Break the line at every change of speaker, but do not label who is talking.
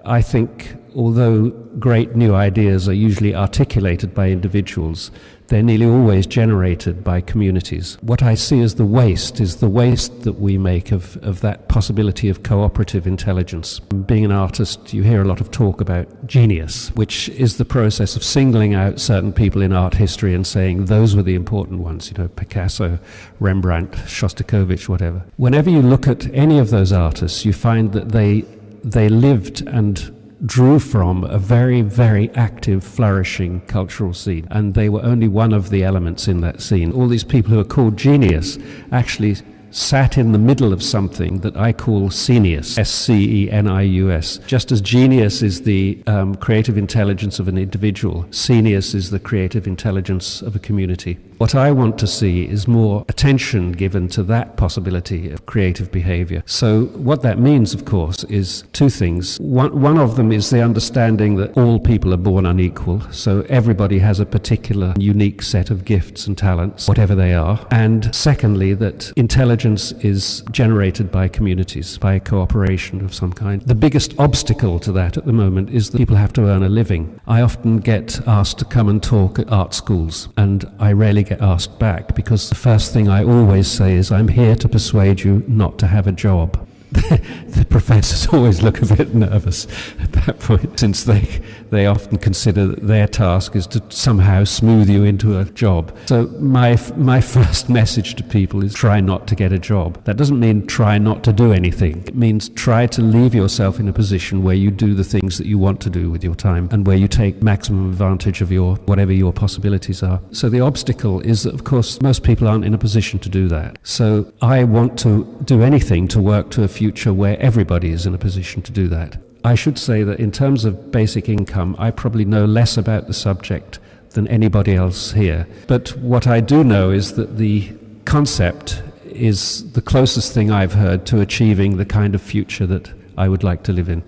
I think although great new ideas are usually articulated by individuals, they're nearly always generated by communities. What I see as the waste is the waste that we make of that possibility of cooperative intelligence. Being an artist, you hear a lot of talk about genius, which is the process of singling out certain people in art history and saying those were the important ones, Picasso, Rembrandt, Shostakovich, whatever. Whenever you look at any of those artists, you find that they lived and drew from a very, very active, flourishing cultural scene. And they were only one of the elements in that scene. All these people who are called genius actually sat in the middle of something that I call scenius, S-C-E-N-I-U-S. Just as genius is the creative intelligence of an individual, scenius is the creative intelligence of a community. What I want to see is more attention given to that possibility of creative behavior. So what that means, of course, is two things. One of them is the understanding that all people are born unequal, so everybody has a particular unique set of gifts and talents, whatever they are. And secondly, that intelligence is generated by communities, by cooperation of some kind. The biggest obstacle to that at the moment is that people have to earn a living. I often get asked to come and talk at art schools, and I rarely get asked back, because the first thing I always say is, I'm here to persuade you not to have a job. The professors always look a bit nervous at that point, since they often consider that their task is to somehow smooth you into a job. So my first message to people is try not to get a job. That doesn't mean try not to do anything. It means try to leave yourself in a position where you do the things that you want to do with your time, and where you take maximum advantage of whatever your possibilities are. So the obstacle is that, of course, most people aren't in a position to do that. So I want to do anything to work to a future where everybody is in a position to do that. I should say that in terms of basic income, I probably know less about the subject than anybody else here. But what I do know is that the concept is the closest thing I've heard to achieving the kind of future that I would like to live in.